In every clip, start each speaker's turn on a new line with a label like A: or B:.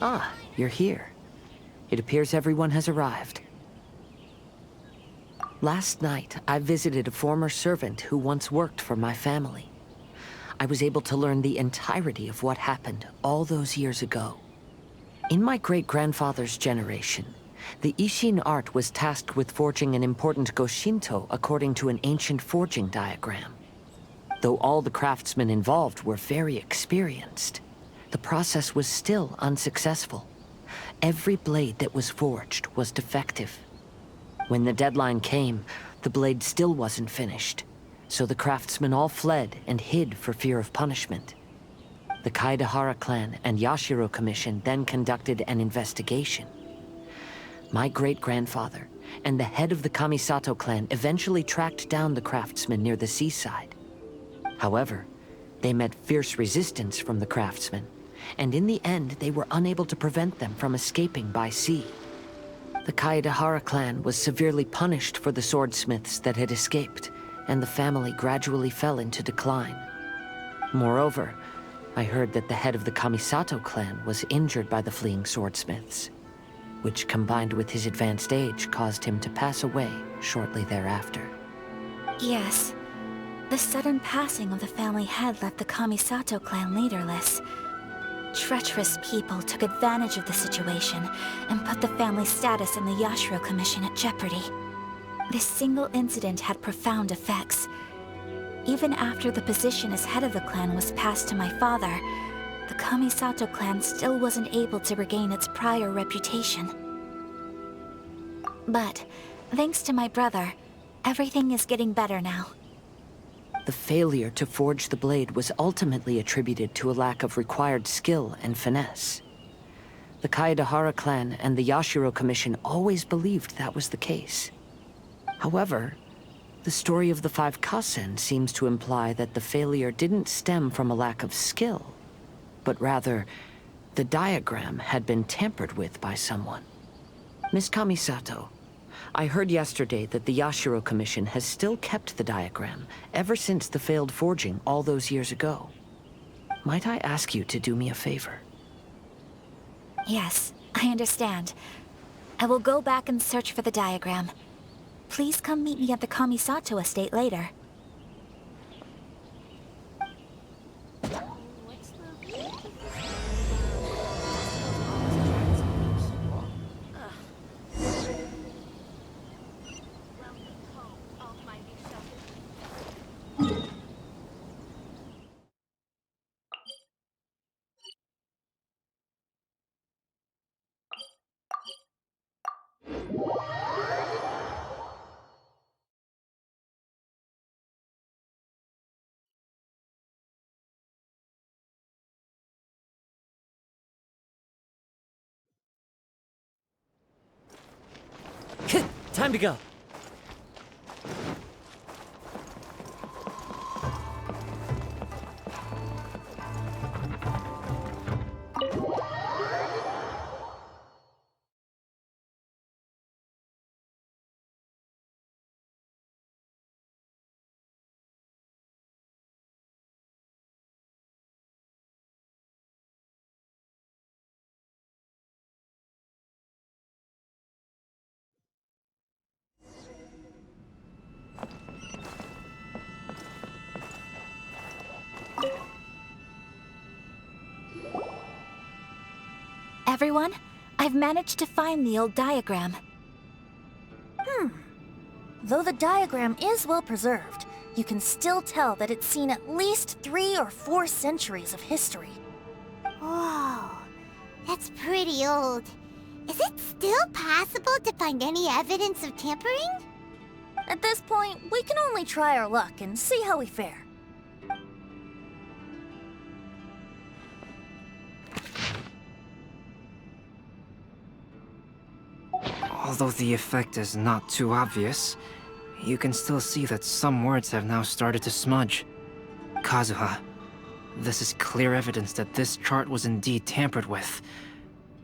A: Ah, you're here. It appears everyone has arrived. Last night, I visited a former servant who once worked for my family. I was able to learn the entirety of what happened all those years ago. In my great-grandfather's generation, the Ishin art was tasked with forging an important Goshinto according to an ancient forging diagram. Though all the craftsmen involved were very experienced, the process was still unsuccessful. Every blade that was forged was defective. When the deadline came, the blade still wasn't finished, so the craftsmen all fled and hid for fear of punishment. The Kaedehara clan and Yashiro Commission then conducted an investigation. My great-grandfather and the head of the Kamisato clan eventually tracked down the craftsmen near the seaside. However, they met fierce resistance from the craftsmen, and in the end they were unable to prevent them from escaping by sea. The Kaedehara clan was severely punished for the swordsmiths that had escaped, and the family gradually fell into decline. Moreover, I heard that the head of the Kamisato clan was injured by the fleeing swordsmiths, which combined with his advanced age caused him to pass away shortly thereafter.
B: Yes. The sudden passing of the family head left the Kamisato clan leaderless. Treacherous people took advantage of the situation and put the family's status in the Yashiro Commission at jeopardy. This single incident had profound effects. Even after the position as head of the clan was passed to my father, the Kamisato clan still wasn't able to regain its prior reputation. But, thanks to my brother, everything is getting better now.
A: The failure to forge the blade was ultimately attributed to a lack of required skill and finesse. The Kaedehara clan and the Yashiro Commission always believed that was the case. However, the story of the 5 Kasen seems to imply that the failure didn't stem from a lack of skill, but rather, the diagram had been tampered with by someone. Miss Kamisato, I heard yesterday that the Yashiro Commission has still kept the diagram ever since the failed forging all those years ago. Might I ask you to do me a favor?
B: Yes, I understand. I will go back and search for the diagram. Please come meet me at the Kamisato estate later.
A: Time to go.
B: Everyone, I've managed to find the old diagram.
C: Though the diagram is well preserved, you can still tell that it's seen at least 3 or 4 centuries of history.
D: Whoa, that's pretty old. Is it still possible to find any evidence of tampering?
C: At this point, we can only try our luck and see how we fare.
E: Although the effect is not too obvious, you can still see that some words have now started to smudge. Kazuha, this is clear evidence that this chart was indeed tampered with.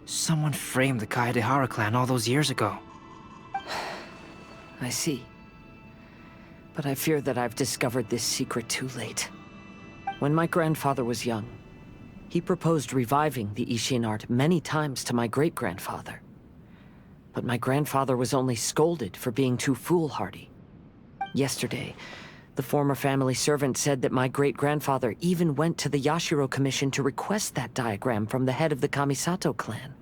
E: Someone framed the Kaedehara clan all those years ago.
A: I see. But I fear that I've discovered this secret too late. When my grandfather was young, He proposed reviving the Ishin art many times to my great-grandfather. But my grandfather was only scolded for being too foolhardy. Yesterday, the former family servant said that my great-grandfather even went to the Yashiro Commission to request that diagram from the head of the Kamisato clan.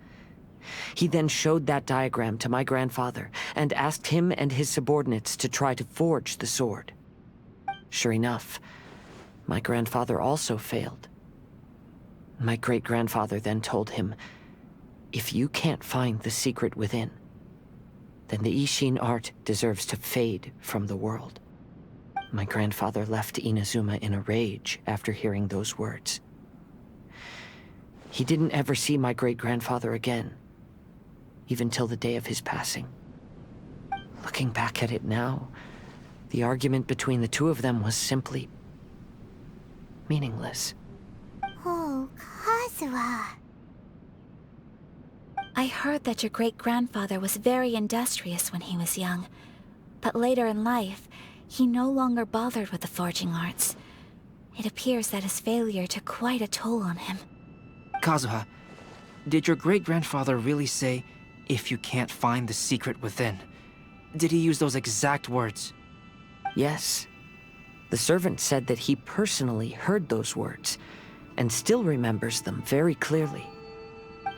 A: He then showed that diagram to my grandfather and asked him and his subordinates to try to forge the sword. Sure enough, my grandfather also failed. My great-grandfather then told him, "If you can't find the secret within, then the Ishin art deserves to fade from the world." My grandfather left Inazuma in a rage after hearing those words. He didn't ever see my great-grandfather again, even till the day of his passing. Looking back at it now, the argument between the two of them was simply meaningless.
D: Oh, Kazuha.
B: I heard that your great-grandfather was very industrious when he was young, but later in life, he no longer bothered with the forging arts. It appears that his failure took quite a toll on him.
E: Kazuha, did your great-grandfather really say, "If you can't find the secret within"? Did he use those exact words?
A: Yes. The servant said that he personally heard those words, and still remembers them very clearly.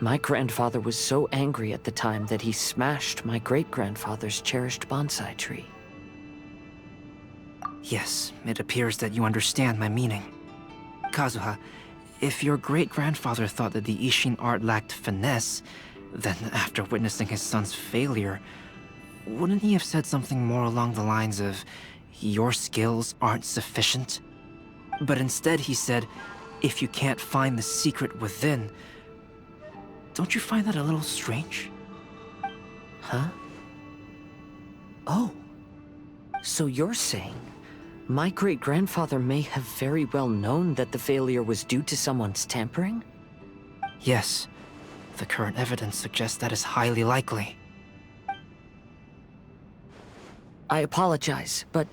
A: My grandfather was so angry at the time that he smashed my great-grandfather's cherished bonsai tree.
E: Yes, it appears that you understand my meaning. Kazuha, if your great-grandfather thought that the Ishin art lacked finesse, then after witnessing his son's failure, wouldn't he have said something more along the lines of, "Your skills aren't sufficient"? But instead he said, "If you can't find the secret within." Don't you find that a little strange?
A: Huh? Oh. So you're saying my great-grandfather may have very well known that the failure was due to someone's tampering?
E: Yes. The current evidence suggests that is highly likely.
A: I apologize, but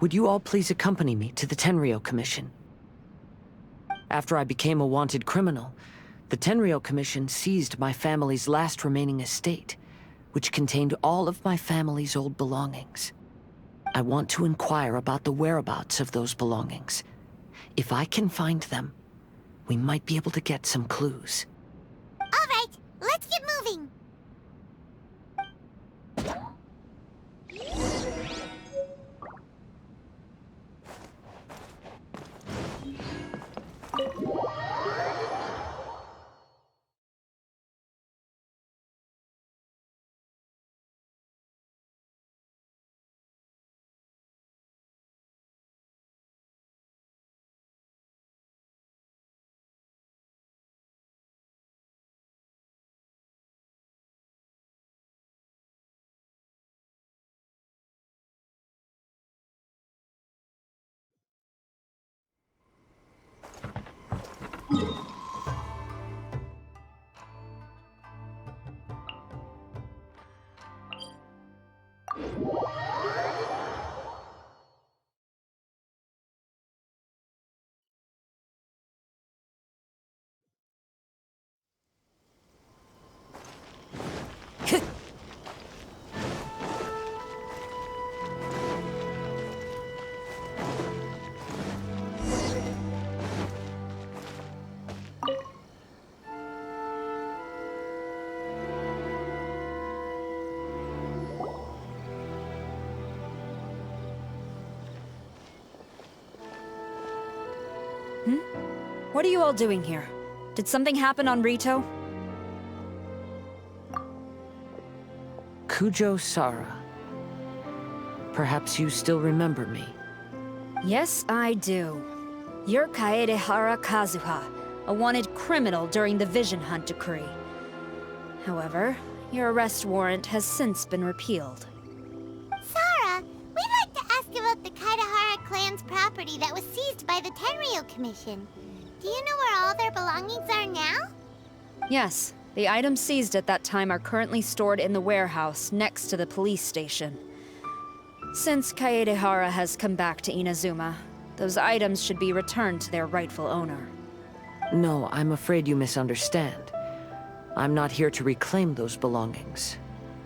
A: would you all please accompany me to the Tenryou Commission? After I became a wanted criminal, the Tenryou Commission seized my family's last remaining estate, which contained all of my family's old belongings. I want to inquire about the whereabouts of those belongings. If I can find them, we might be able to get some clues.
D: All right, let's get moving.
F: What are you all doing here? Did something happen on Rito?
A: Kujo Sara. Perhaps you still remember me.
F: Yes, I do. You're Kaedehara Kazuha, a wanted criminal during the Vision Hunt decree. However, your arrest warrant has since been repealed.
D: Sarah, we'd like to ask about the Kaedehara clan's property that was seized by the Tenryou Commission. Do you know where all their belongings are now?
F: Yes, the items seized at that time are currently stored in the warehouse next to the police station. Since Kaedehara has come back to Inazuma, those items should be returned to their rightful owner.
A: No, I'm afraid you misunderstand. I'm not here to reclaim those belongings.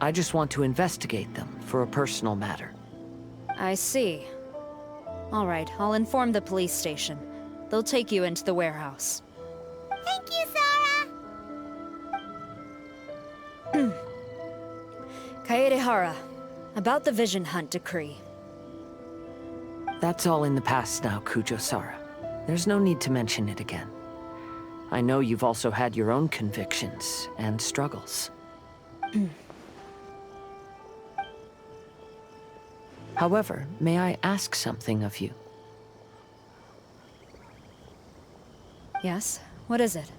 A: I just want to investigate them for a personal matter.
F: I see. All right, I'll inform the police station. They'll take you into the warehouse.
D: Thank you, Sora!
F: Kaedehara, about the Vision Hunt decree.
A: That's all in the past now, Kujo-Sara. There's no need to mention it again. I know you've also had your own convictions and struggles. However, may I ask something of you?
F: Yes? What is it?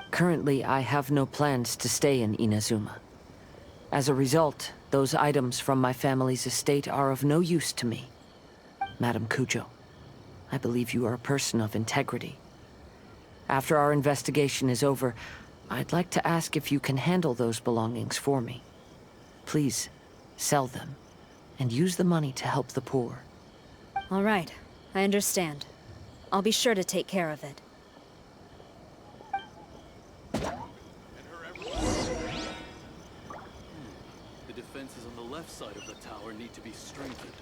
A: Currently, I have no plans to stay in Inazuma. As a result, those items from my family's estate are of no use to me. Madam Kujo, I believe you are a person of integrity. After our investigation is over, I'd like to ask if you can handle those belongings for me. Please, sell them, and use the money to help the poor.
F: All right, I understand. I'll be sure to take care of it.
G: The defenses on the left side of the tower need to be strengthened.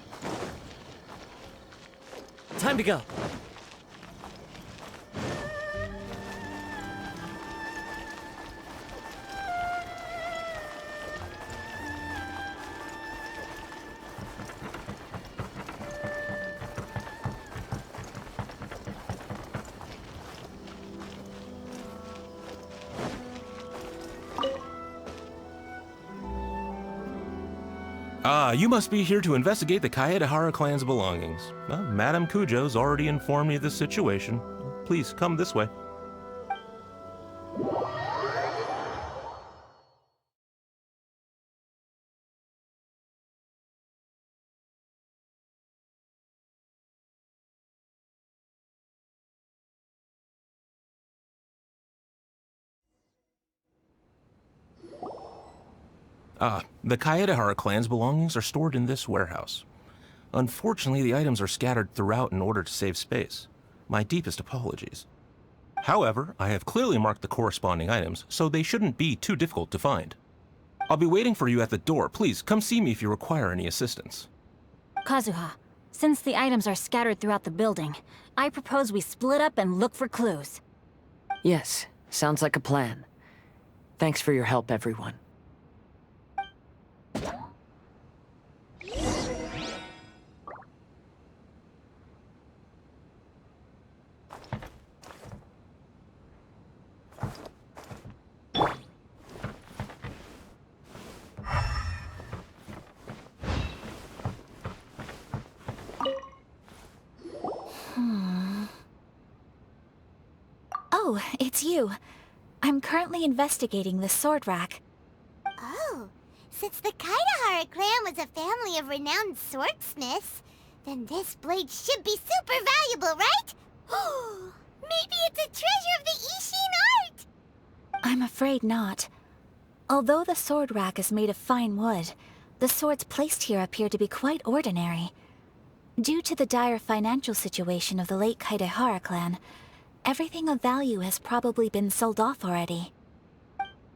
H: Time to go.
I: Ah, you must be here to investigate the Kaedehara clan's belongings. Well, Madame Kujo's already informed me of the situation. Please, come this way. The Kaedehara clan's belongings are stored in this warehouse. Unfortunately, the items are scattered throughout in order to save space. My deepest apologies. However, I have clearly marked the corresponding items, so they shouldn't be too difficult to find. I'll be waiting for you at the door. Please, come see me if you require any assistance.
J: Kazuha, since the items are scattered throughout the building, I propose we split up and look for clues.
A: Yes, sounds like a plan. Thanks for your help, everyone.
B: Oh, it's you. I'm currently investigating the sword rack.
D: Oh, since the Kaidahara clan was a family of renowned swordsmiths, then this blade should be super valuable, right? Maybe it's a treasure of the Ishin art!
B: I'm afraid not. Although the sword rack is made of fine wood, the swords placed here appear to be quite ordinary. Due to the dire financial situation of the late Kaidahara clan, everything of value has probably been sold off already.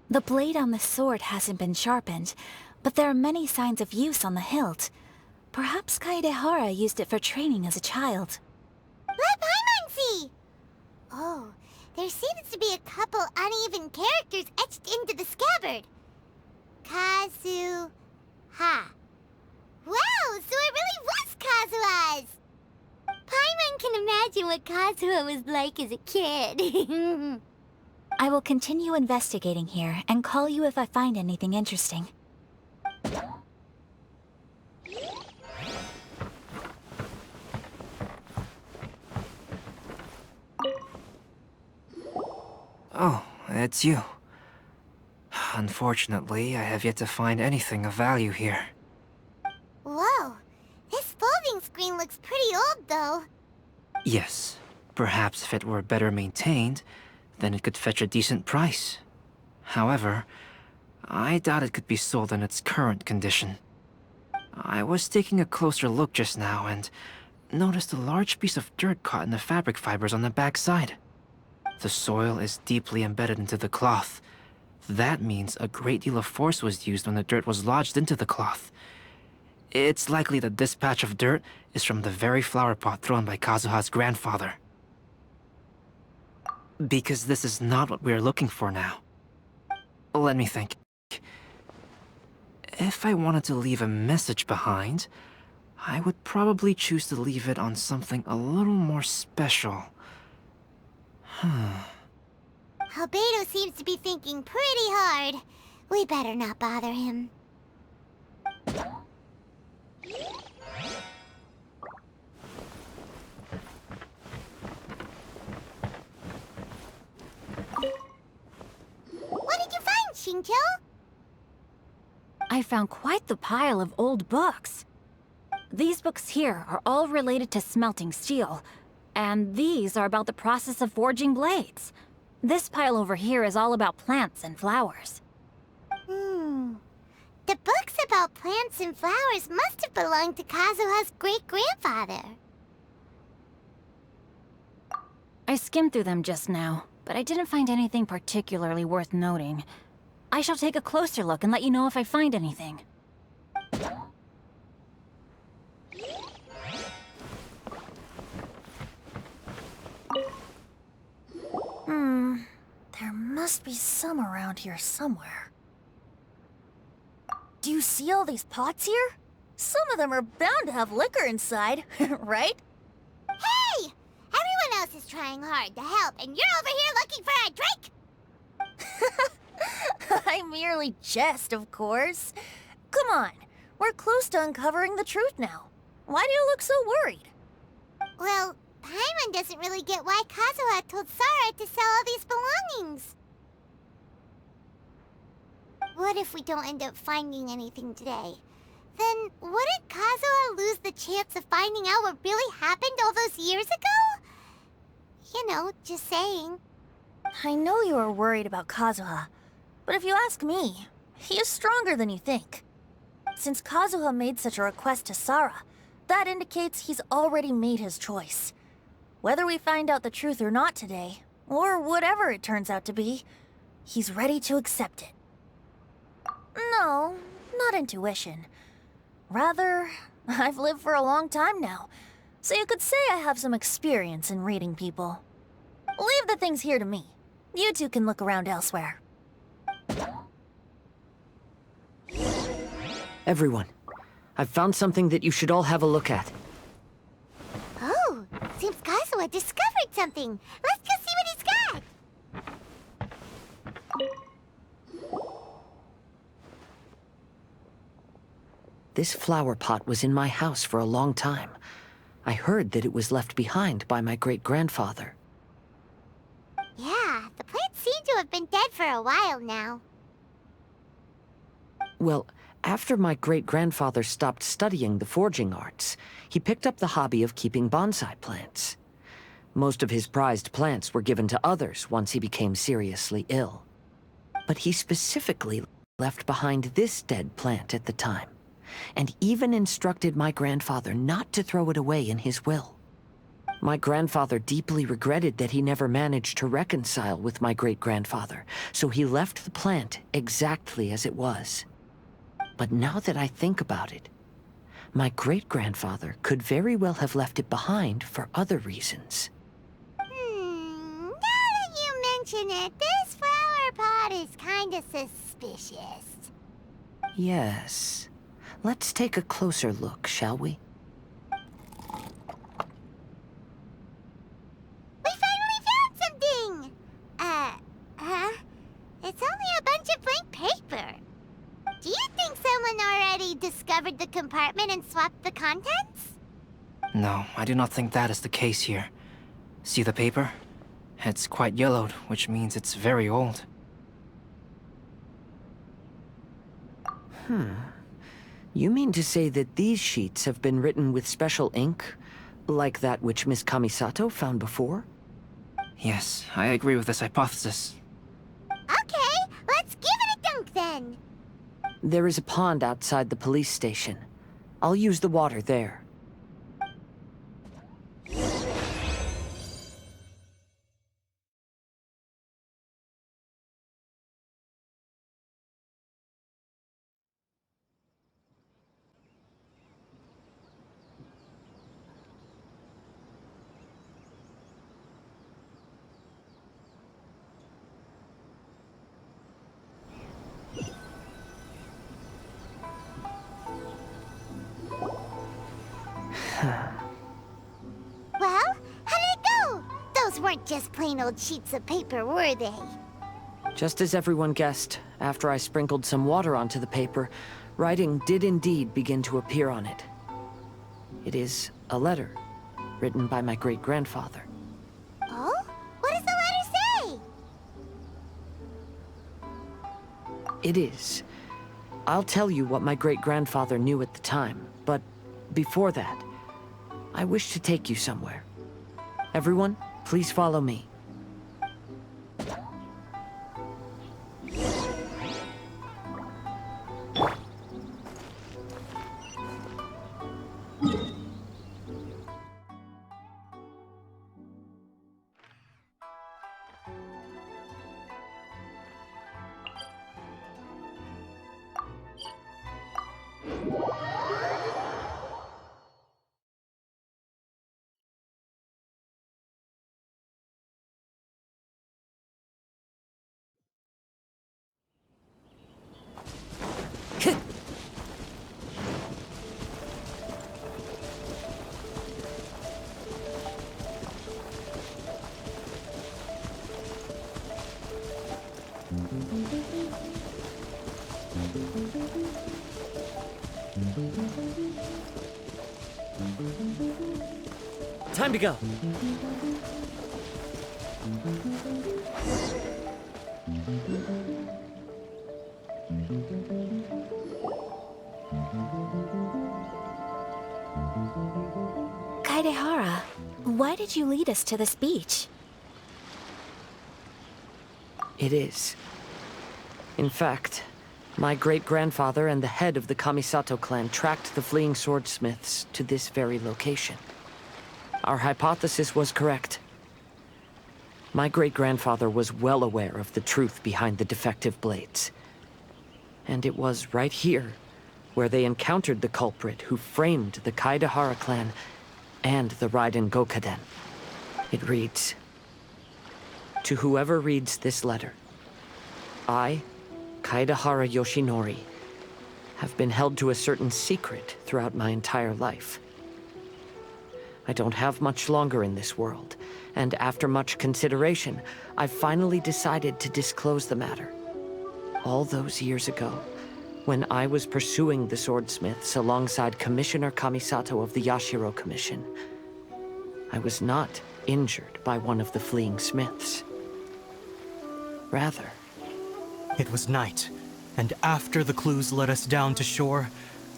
B: The blade on the sword hasn't been sharpened, but there are many signs of use on the hilt. Perhaps Kaedehara used it for training as a child.
D: Let Paimon see! Oh, there seems to be a couple uneven characters etched into the scabbard. Kazu... Ha. Wow, so it really was Kazuha's! Paimon can imagine what Kazuha was like as a kid.
B: I will continue investigating here and call you if I find anything interesting.
E: Oh, it's you. Unfortunately, I have yet to find anything of value here.
D: Whoa, this folding screen looks pretty old, though.
E: Yes, perhaps if it were better maintained, then it could fetch a decent price. However, I doubt it could be sold in its current condition. I was taking a closer look just now, and noticed a large piece of dirt caught in the fabric fibers on the back side. The soil is deeply embedded into the cloth. That means a great deal of force was used when the dirt was lodged into the cloth. It's likely that this patch of dirt is from the very flower pot thrown by Kazuha's grandfather. Because this is not what we're looking for now. Let me think. If I wanted to leave a message behind, I would probably choose to leave it on something a little more special.
D: Albedo seems to be thinking pretty hard. We better not bother him. What did you find, Shinjo?
J: I found quite the pile of old books. These books here are all related to smelting steel, and these are about the process of forging blades. This pile over here is all about plants and flowers.
D: The books about plants and flowers must have belonged to Kazuha's great-grandfather.
J: I skimmed through them just now, but I didn't find anything particularly worth noting. I shall take a closer look and let you know if I find anything.
C: There must be some around here somewhere. Do you see all these pots here? Some of them are bound to have liquor inside, right?
D: Hey! Everyone else is trying hard to help, and you're over here looking for a drink!
C: I merely jest, of course. Come on, we're close to uncovering the truth now. Why do you look so worried?
D: Well, Paimon doesn't really get why Kazuha told Sarah to sell all these belongings. What if we don't end up finding anything today? Then wouldn't Kazuha lose the chance of finding out what really happened all those years ago? You know, just saying.
C: I know you are worried about Kazuha, but if you ask me, he is stronger than you think. Since Kazuha made such a request to Sarah, that indicates he's already made his choice. Whether we find out the truth or not today, or whatever it turns out to be, he's ready to accept it. No, not intuition. Rather, I've lived for a long time now, so you could say I have some experience in reading people. Leave the things here to me. You two can look around elsewhere.
A: Everyone, I've found something that you should all have a look at.
D: Oh, seems Kazuha discovered something. Let's go see what he's got.
A: This flower pot was in my house for a long time. I heard that it was left behind by my great-grandfather.
D: Yeah, the plants seem to have been dead for a while now.
A: Well, after my great-grandfather stopped studying the forging arts, he picked up the hobby of keeping bonsai plants. Most of his prized plants were given to others once he became seriously ill. But he specifically left behind this dead plant at the time, and even instructed my grandfather not to throw it away in his will. My grandfather deeply regretted that he never managed to reconcile with my great-grandfather, so he left the plant exactly as it was. But now that I think about it, my great-grandfather could very well have left it behind for other reasons.
D: Now that you mention it, this flower pot is kinda suspicious.
A: Yes. Let's take a closer look, shall we?
D: We finally found something! It's only a bunch of blank paper. Do you think someone already discovered the compartment and swapped the contents?
E: No, I do not think that is the case here. See the paper? It's quite yellowed, which means it's very old.
A: You mean to say that these sheets have been written with special ink, like that which Miss Kamisato found before?
E: Yes, I agree with this hypothesis.
D: Okay, let's give it a dunk then.
A: There is a pond outside the police station. I'll use the water there.
D: just plain old sheets of paper, were they?
A: Just as everyone guessed, after I sprinkled some water onto the paper, writing did indeed begin to appear on it. It is a letter, written by my great-grandfather.
D: Oh? What does the letter say?
A: It is. I'll tell you what my great-grandfather knew at the time, but before that, I wish to take you somewhere. Everyone, please follow me. Time to go.
B: Kaedehara, why did you lead us to this beach?
A: It is. In fact, my great-grandfather and the head of the Kamisato clan tracked the fleeing swordsmiths to this very location. Our hypothesis was correct. My great-grandfather was well aware of the truth behind the defective blades. And it was right here where they encountered the culprit who framed the Kaedehara clan and the Raiden Gokaden. It reads, "To whoever reads this letter, I, Kaedehara Yoshinori, have been held to a certain secret throughout my entire life. I don't have much longer in this world, and after much consideration, I finally decided to disclose the matter. All those years ago, when I was pursuing the swordsmiths alongside Commissioner Kamisato of the Yashiro Commission, I was not injured by one of the fleeing smiths. Rather,
H: it was night, and after the clues led us down to shore,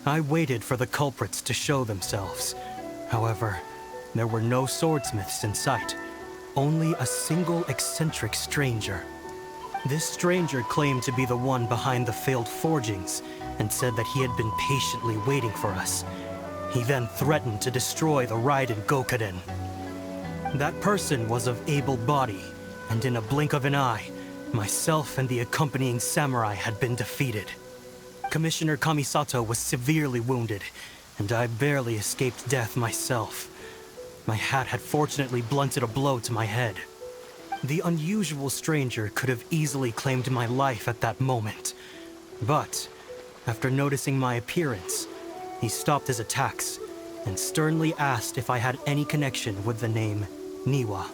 H: I waited for the culprits to show themselves. However, there were no swordsmiths in sight, only a single eccentric stranger. This stranger claimed to be the one behind the failed forgings, and said that he had been patiently waiting for us. He then threatened to destroy the Raiden Gokaden. That person was of able body, and in a blink of an eye, myself and the accompanying samurai had been defeated. Commissioner Kamisato was severely wounded, and I barely escaped death myself. My hat had fortunately blunted a blow to my head. The unusual stranger could have easily claimed my life at that moment. But, after noticing my appearance, he stopped his attacks and sternly asked if I had any connection with the name Niwa.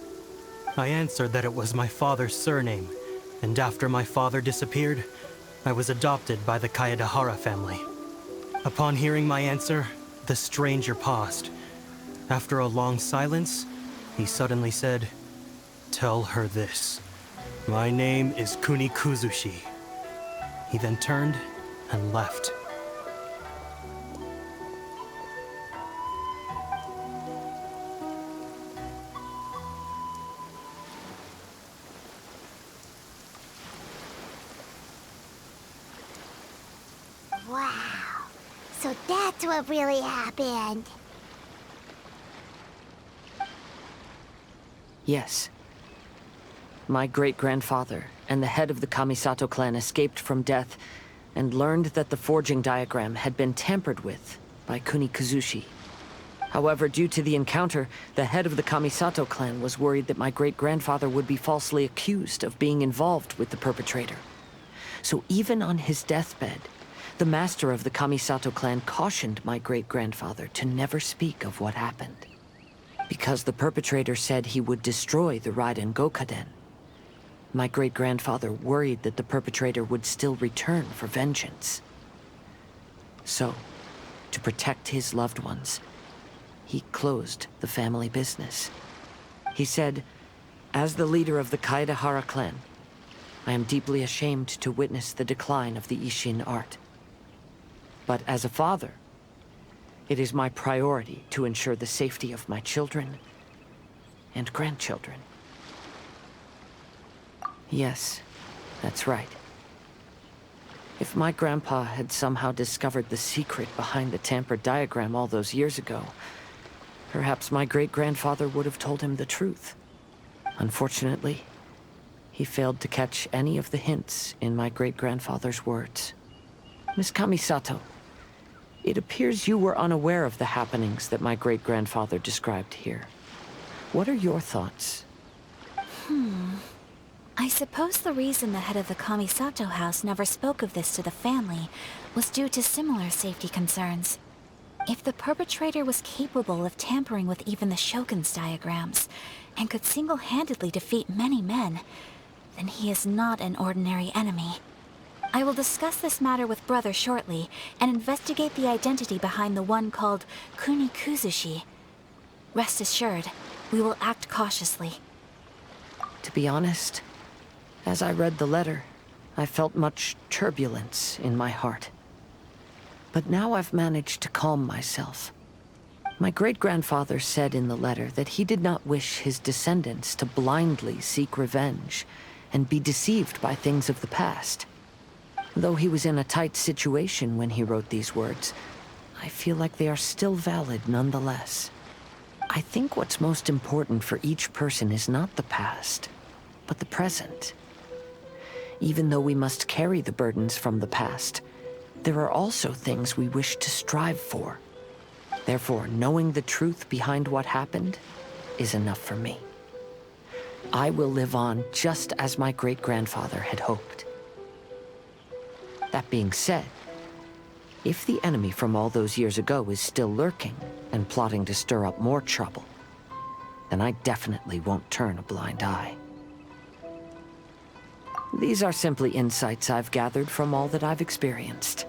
H: I answered that it was my father's surname, and after my father disappeared, I was adopted by the Kaedehara family. Upon hearing my answer, the stranger paused. After a long silence, he suddenly said, "Tell her this. My name is Kuni Kuzushi." He then turned and left.
D: Wow. So that's what really happened.
A: yes. My great-grandfather and the head of the Kamisato clan escaped from death and learned that the forging diagram had been tampered with by Kuni Kuzushi. However, due to the encounter, the head of the Kamisato clan was worried that my great-grandfather would be falsely accused of being involved with the perpetrator. So even on his deathbed, the master of the Kamisato clan cautioned my great-grandfather to never speak of what happened. Because the perpetrator said he would destroy the Raiden Gokaden. My great-grandfather worried that the perpetrator would still return for vengeance. So, to protect his loved ones, he closed the family business. He said, "As the leader of the Kaedehara clan, I am deeply ashamed to witness the decline of the Isshin art. But as a father, it is my priority to ensure the safety of my children and grandchildren." Yes, that's right. If my grandpa had somehow discovered the secret behind the tampered diagram all those years ago, perhaps my great-grandfather would have told him the truth. Unfortunately, he failed to catch any of the hints in my great-grandfather's words. Miss Kamisato, it appears you were unaware of the happenings that my great-grandfather described here. What are your thoughts?
B: I suppose the reason the head of the Kamisato house never spoke of this to the family was due to similar safety concerns. If the perpetrator was capable of tampering with even the Shogun's diagrams, and could single-handedly defeat many men, then he is not an ordinary enemy. I will discuss this matter with Brother shortly, and investigate the identity behind the one called Kunikuzushi. Rest assured, we will act cautiously.
A: To be honest, as I read the letter, I felt much turbulence in my heart. But now I've managed to calm myself. My great-grandfather said in the letter that he did not wish his descendants to blindly seek revenge and be deceived by things of the past. Though he was in a tight situation when he wrote these words, I feel like they are still valid nonetheless. I think what's most important for each person is not the past, but the present. Even though we must carry the burdens from the past, there are also things we wish to strive for. Therefore, knowing the truth behind what happened is enough for me. I will live on just as my great-grandfather had hoped. That being said, if the enemy from all those years ago is still lurking and plotting to stir up more trouble, then I definitely won't turn a blind eye. These are simply insights I've gathered from all that I've experienced.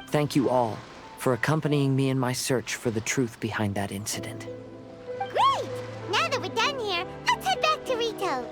A: Thank you all for accompanying me in my search for the truth behind that incident.
D: Great! Now that we're done here, let's head back to Rito.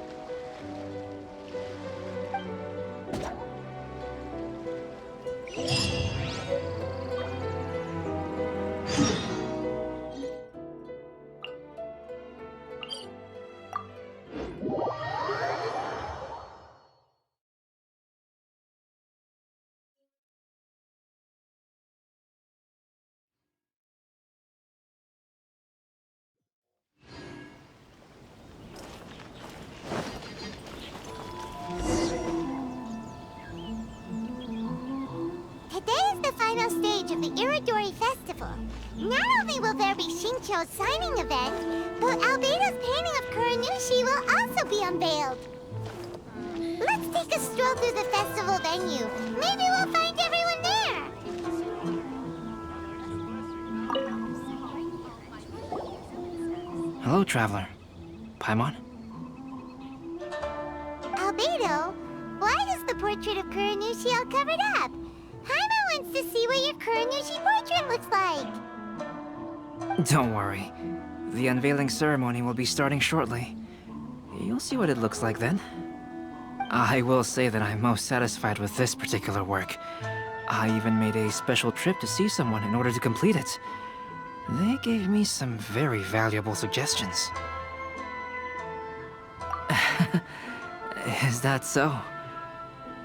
D: Today is the final stage of the Iridori Festival. Not only will there be Shincho's signing event, but Albedo's painting of Kuranushi will also be unveiled. Let's take a stroll through the festival venue. Maybe we'll find everyone there.
E: Hello, traveler. Paimon?
D: Albedo, why is the portrait of Kuranushi all covered up? Paimon wants to see what your Kuranushi portrait looks like.
E: Don't worry. The unveiling ceremony will be starting shortly. You'll see what it looks like then. I will say that I'm most satisfied with this particular work. I even made a special trip to see someone in order to complete it. They gave me some very valuable suggestions. Is that so?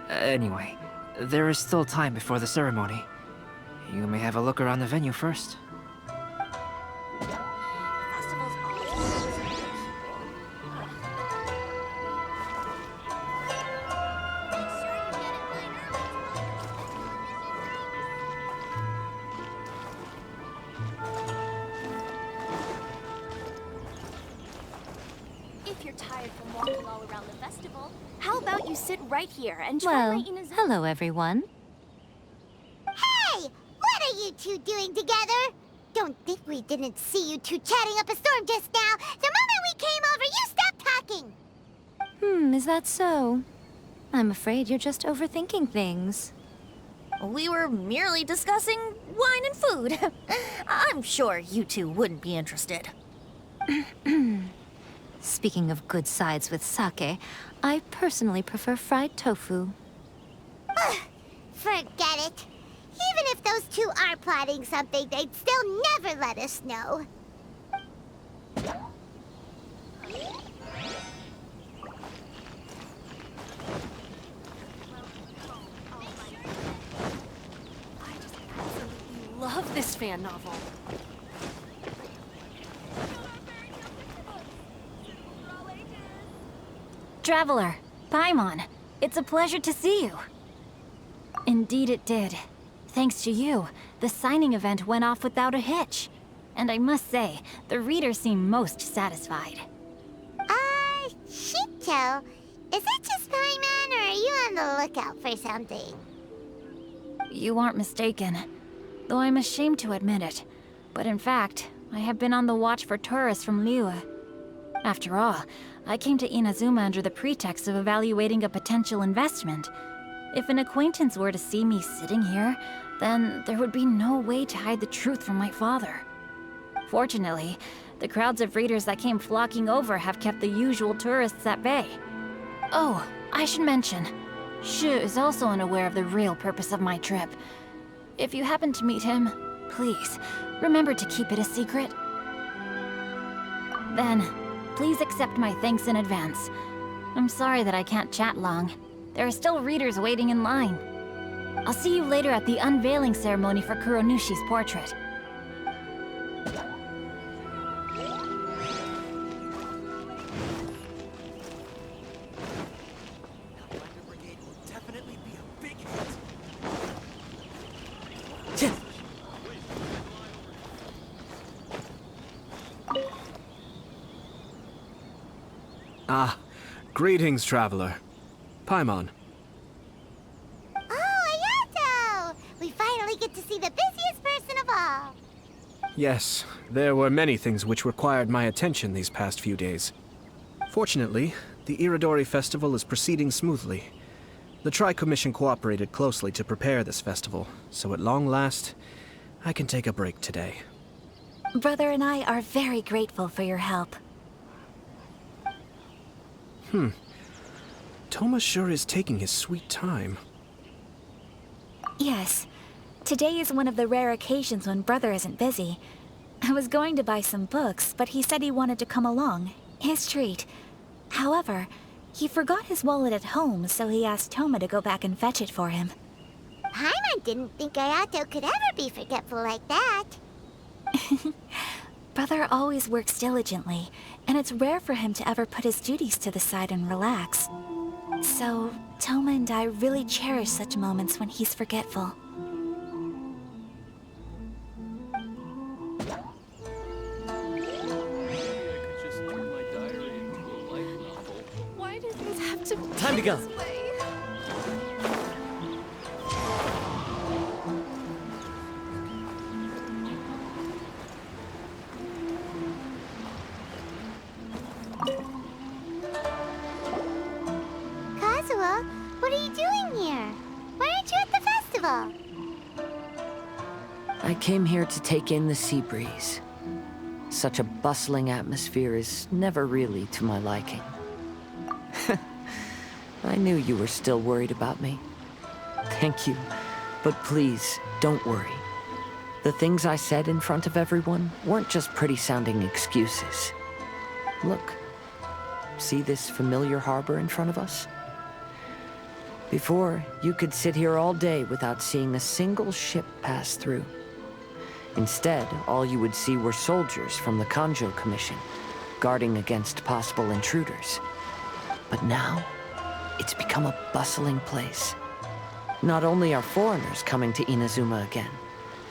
E: Anyway, there is still time before the ceremony. You may have a look around the venue first.
K: If you're tired from walking all around the festival, how about you sit right here and try my
J: Well,
K: inazuma?
J: hello everyone.
D: Hey! What are you two doing together? Don't think we didn't see you two chatting up a storm just now. The moment we came over, you stopped talking.
J: Is that so? I'm afraid you're just overthinking things.
C: We were merely discussing wine and food. I'm sure you two wouldn't be interested.
J: Speaking of good sides with sake, I personally prefer fried tofu.
D: Forget it. Even if those two are plotting something, they'd still never let us know.
K: Love this fan novel.
J: Traveler, Paimon, it's a pleasure to see you. Indeed it did. Thanks to you, the signing event went off without a hitch. And I must say, the readers seem most satisfied.
D: Shito, is it just Paimon, or are you on the lookout for something?
J: You aren't mistaken, though I'm ashamed to admit it. But in fact, I have been on the watch for tourists from Liyue. After all, I came to Inazuma under the pretext of evaluating a potential investment. If an acquaintance were to see me sitting here, then there would be no way to hide the truth from my father. Fortunately, the crowds of readers that came flocking over have kept the usual tourists at bay. Oh, I should mention, Shu is also unaware of the real purpose of my trip. If you happen to meet him, please, remember to keep it a secret. Then, please accept my thanks in advance. I'm sorry that I can't chat long. There are still readers waiting in line. I'll see you later at the unveiling ceremony for Kuronushi's portrait.
L: Greetings, traveler. Paimon.
D: Oh, Ayato! We finally get to see the busiest person of all.
L: Yes, there were many things which required my attention these past few days. Fortunately, the Iridori Festival is proceeding smoothly. The Tri-Commission cooperated closely to prepare this festival, so at long last, I can take a break today.
B: Brother and I are very grateful for your help.
L: Toma sure is taking his sweet time.
B: Yes. Today is one of the rare occasions when Brother isn't busy. I was going to buy some books, but he said he wanted to come along. His treat. However, he forgot his wallet at home, so he asked Toma to go back and fetch it for him.
D: Paimon didn't think Ayato could ever be forgetful like that.
B: Brother always works diligently, and it's rare for him to ever put his duties to the side and relax. So, Toma and I really cherish such moments when he's forgetful.
K: Why do things have to be
H: Time to go.
K: this way?
D: Kazuha, what are you doing here? Why aren't you at the festival?
A: I came here to take in the sea breeze. Such a bustling atmosphere is never really to my liking. I knew you were still worried about me. Thank you, but please, don't worry. The things I said in front of everyone weren't just pretty-sounding excuses. Look, see this familiar harbor in front of us? Before, you could sit here all day without seeing a single ship pass through. Instead, all you would see were soldiers from the Kanjo Commission, guarding against possible intruders. But now, it's become a bustling place. Not only are foreigners coming to Inazuma again,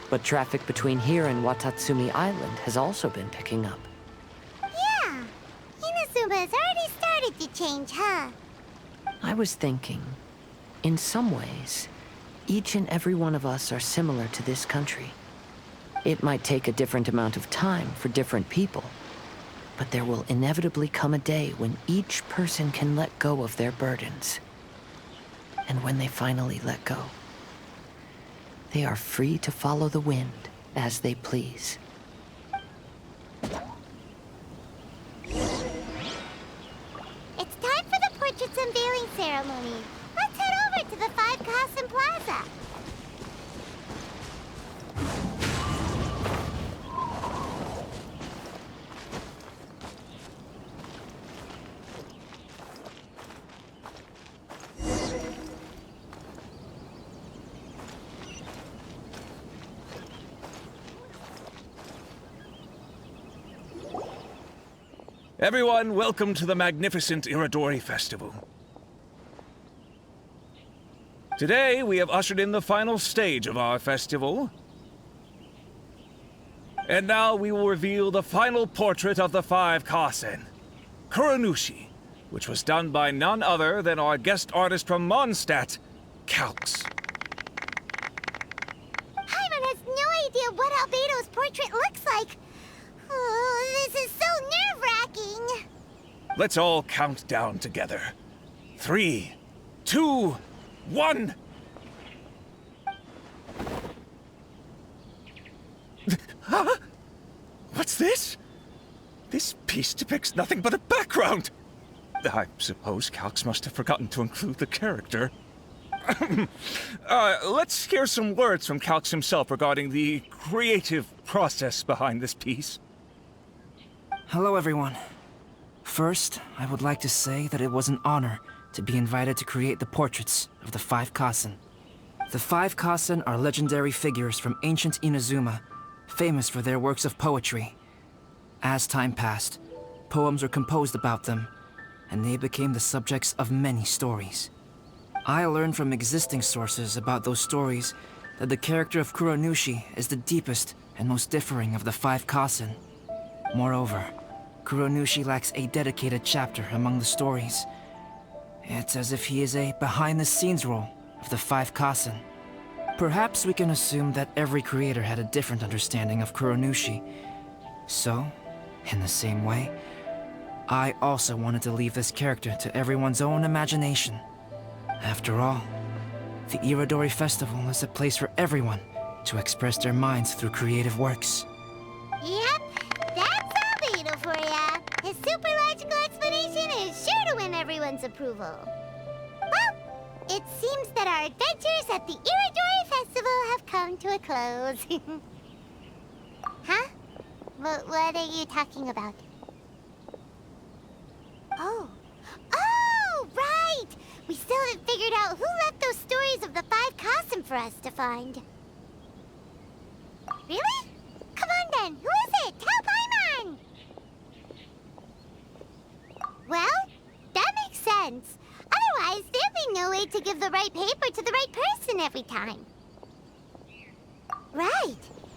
A: but traffic between here and Watatsumi Island has also been picking up.
D: Yeah, Inazuma has already started to change, huh?
A: I was thinking, in some ways, each and every one of us are similar to this country. It might take a different amount of time for different people, but there will inevitably come a day when each person can let go of their burdens. And when they finally let go, they are free to follow the wind as they please.
D: It's time for the portrait's unveiling ceremony. Let's head over to the Five Castle Plaza.
M: Everyone, welcome to the magnificent Iridori Festival. Today, we have ushered in the final stage of our festival. And now we will reveal the final portrait of the Five Kasen, Kuronushi, which was done by none other than our guest artist from Mondstadt, Calx.
D: Paimon has no idea what Albedo's portrait looks like. Oh, this is so nerve-wracking.
M: Let's all count down together. 3, 2, 1. Huh? What's this? This piece depicts nothing but a background. I suppose Calx must have forgotten to include the character. Let's hear some words from Calx himself regarding the creative process behind this piece.
E: Hello, everyone. First, I would like to say that it was an honor to be invited to create the portraits of the Five Kasen. The Five Kasen are legendary figures from ancient Inazuma, famous for their works of poetry. As time passed, poems were composed about them, and they became the subjects of many stories. I learned from existing sources about those stories that the character of Kuronushi is the deepest and most differing of the Five Kasen. Moreover, Kuronushi lacks a dedicated chapter among the stories. It's as if he is a behind-the-scenes role of the Five Kasen. Perhaps we can assume that every creator had a different understanding of Kuronushi. So, in the same way, I also wanted to leave this character to everyone's own imagination. After all, the Iridori Festival is a place for everyone to express their minds through creative works.
D: Yep, that's Albedo for ya. His super logical explanation is sure to win everyone's approval. Well, it seems that our adventures at the Iridori Festival have come to a close. Huh? What are you talking about? Oh, right! We still haven't figured out who left those stories of the Five Kasen for us to find. Really? Come on then, who is it? Tell Paimon! Well, that makes sense. Otherwise, there'd be no way to give the right paper to the right person every time. Right.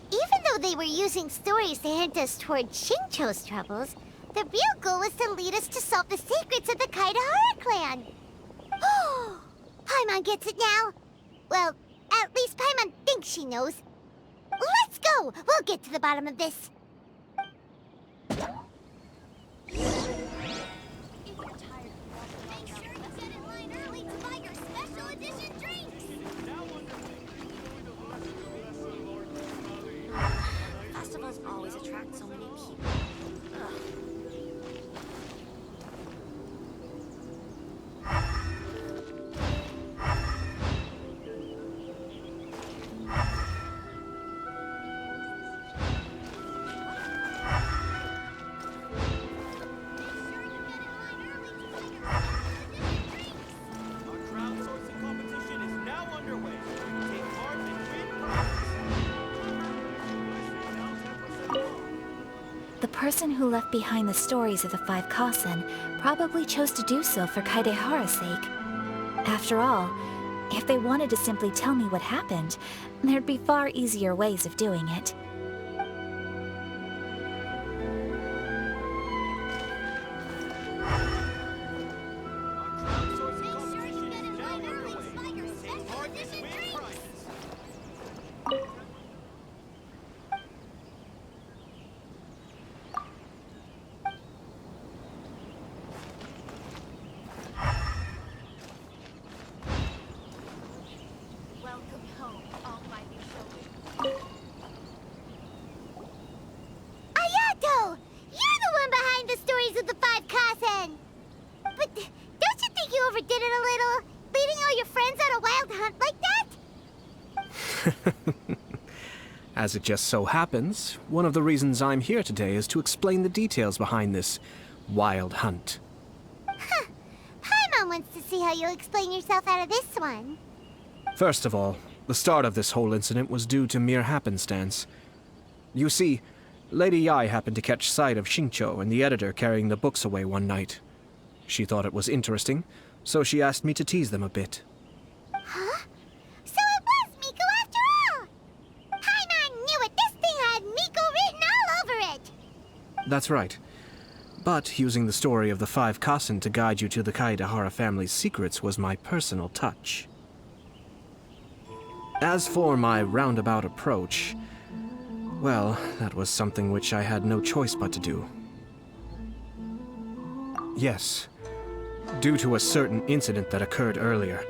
D: Even though they were using stories to hint us toward Shincho's troubles, the real goal was to lead us to solve the secrets of the Kaedehara clan. Oh, Paimon gets it now. Well, at least Paimon thinks she knows. Let's go! We'll get to the bottom of this.
K: Festivals always attract so many people. Ugh.
B: The person who left behind the stories of the Five Kasen probably chose to do so for Kaedehara's sake. After all, if they wanted to simply tell me what happened, there'd be far easier ways of doing it.
L: As it just so happens, one of the reasons I'm here today is to explain the details behind this wild hunt.
D: Huh. Paimon wants to see how you'll explain yourself out of this one.
L: First of all, the start of this whole incident was due to mere happenstance. You see, Lady Yai happened to catch sight of Xingqiu and the editor carrying the books away one night. She thought it was interesting, so she asked me to tease them a bit.
D: Huh? So it was Miko after all! Paimon knew it! This thing had Miko written all over it!
L: That's right. But using the story of the 5 Kasen to guide you to the Kaedehara family's secrets was my personal touch. As for my roundabout approach, well, that was something which I had no choice but to do. Yes. Due to a certain incident that occurred earlier,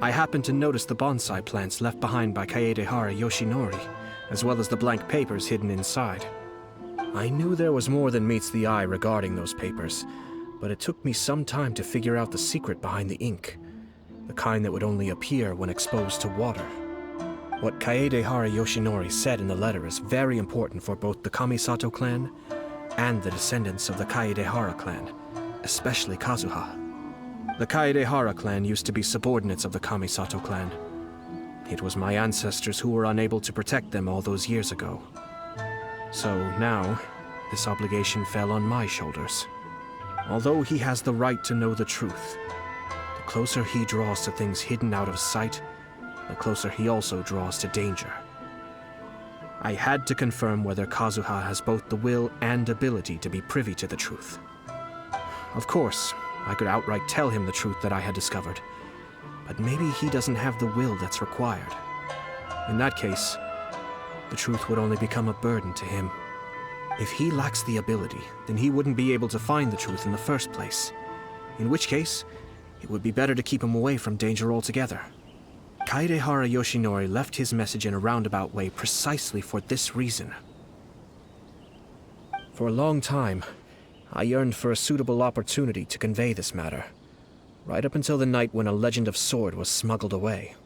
L: I happened to notice the bonsai plants left behind by Kaedehara Yoshinori, as well as the blank papers hidden inside. I knew there was more than meets the eye regarding those papers, but it took me some time to figure out the secret behind the ink, the kind that would only appear when exposed to water. What Kaedehara Yoshinori said in the letter is very important for both the Kamisato clan and the descendants of the Kaedehara clan, especially Kazuha. The Kaedehara clan used to be subordinates of the Kamisato clan. It was my ancestors who were unable to protect them all those years ago. So now, this obligation fell on my shoulders. Although he has the right to know the truth, the closer he draws to things hidden out of sight, the closer he also draws to danger. I had to confirm whether Kazuha has both the will and ability to be privy to the truth. Of course, I could outright tell him the truth that I had discovered, but maybe he doesn't have the will that's required. In that case, the truth would only become a burden to him. If he lacks the ability, then he wouldn't be able to find the truth in the first place. In which case, it would be better to keep him away from danger altogether. Kaedehara Yoshinori left his message in a roundabout way precisely for this reason. For a long time, I yearned for a suitable opportunity to convey this matter, right up until the night when a legend of sword was smuggled away.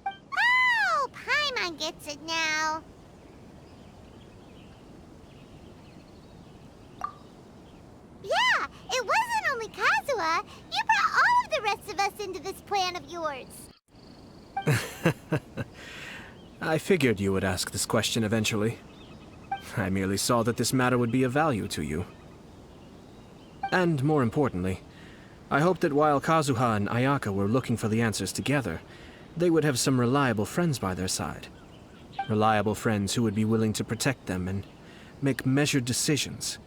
D: Oh, Paimon gets it now. Yeah, it wasn't only Kazuha. You brought all of the rest of us into this plan of yours.
L: I figured you would ask this question eventually. I merely saw that this matter would be of value to you. And more importantly, I hoped that while Kazuha and Ayaka were looking for the answers together, they would have some reliable friends by their side. Reliable friends who would be willing to protect them and make measured decisions.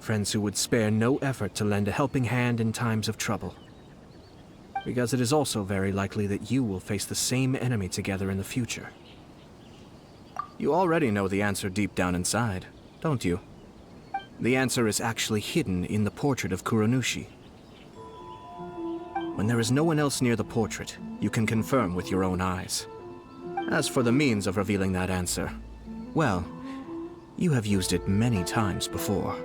L: Friends who would spare no effort to lend a helping hand in times of trouble. Because it is also very likely that you will face the same enemy together in the future. You already know the answer deep down inside, don't you? The answer is actually hidden in the portrait of Kuronushi. When there is no one else near the portrait, you can confirm with your own eyes. As for the means of revealing that answer, well, you have used it many times before.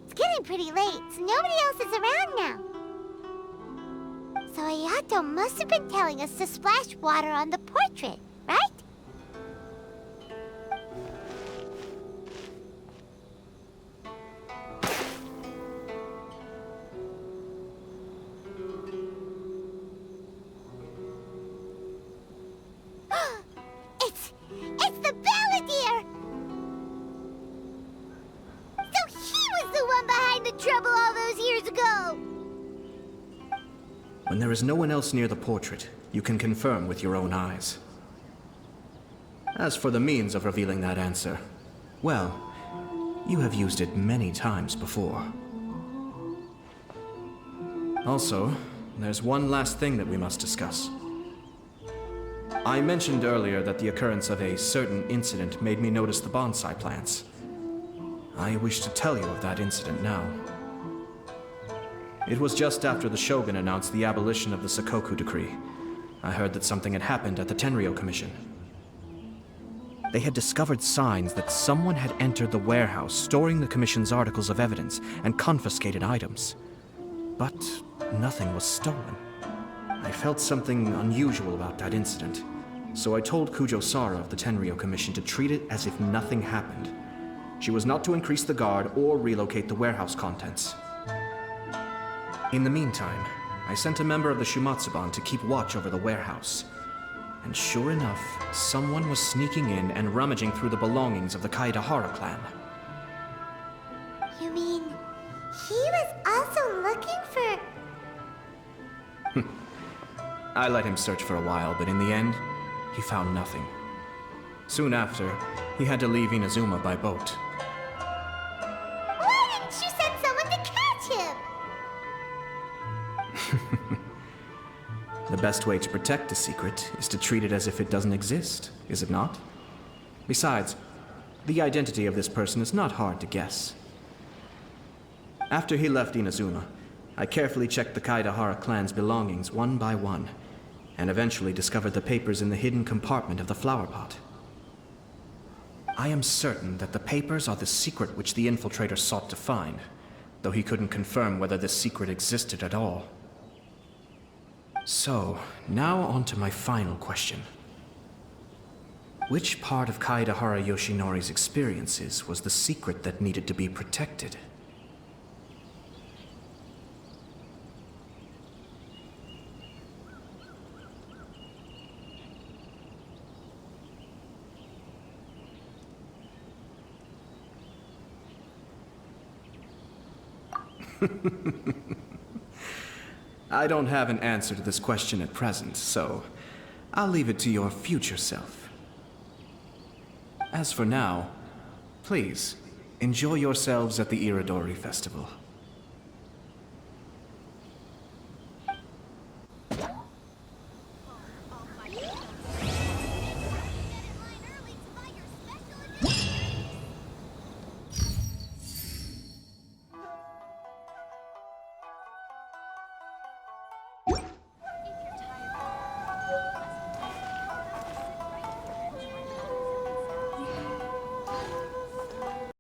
D: It's getting pretty late, so nobody else is around now. So Ayato must have been telling us to splash water on the portrait, right? It's the Balladeer! So he was the one behind the trouble all those years ago!
L: When there is no one else near the portrait, you can confirm with your own eyes. As for the means of revealing that answer, well, You have used it many times before. Also, there's one last thing that we must discuss. I mentioned earlier that the occurrence of a certain incident made me notice the bonsai plants. I wish to tell you of that incident now. It was just after the Shogun announced the abolition of the Sakoku decree. I heard that something had happened at the Tenryou Commission. They had discovered signs that someone had entered the warehouse storing the Commission's articles of evidence and confiscated items. But nothing was stolen. I felt something unusual about that incident, so I told Kujo-Sara of the Tenryou Commission to treat it as if nothing happened. She was not to increase the guard or relocate the warehouse contents. In the meantime, I sent a member of the Shumatsuban to keep watch over the warehouse. And sure enough, someone was sneaking in and rummaging through the belongings of the Kaedahara clan.
D: You mean, he was also looking for...
L: I let him search for a while, but in the end, he found nothing. Soon after, he had to leave Inazuma by boat.
D: Why didn't you send someone to catch him?
L: The best way to protect a secret is to treat it as if it doesn't exist, is it not? Besides, the identity of this person is not hard to guess. After he left Inazuma, I carefully checked the Kaedahara clan's belongings one by one, and eventually discovered the papers in the hidden compartment of the flower pot. I am certain that the papers are the secret which the infiltrator sought to find, though he couldn't confirm whether this secret existed at all. So, now on to my final question. Which part of Kaedahara Yoshinori's experiences was the secret that needed to be protected? I don't have an answer to this question at present, so I'll leave it to your future self. As for now, please, enjoy yourselves at the Iridori Festival.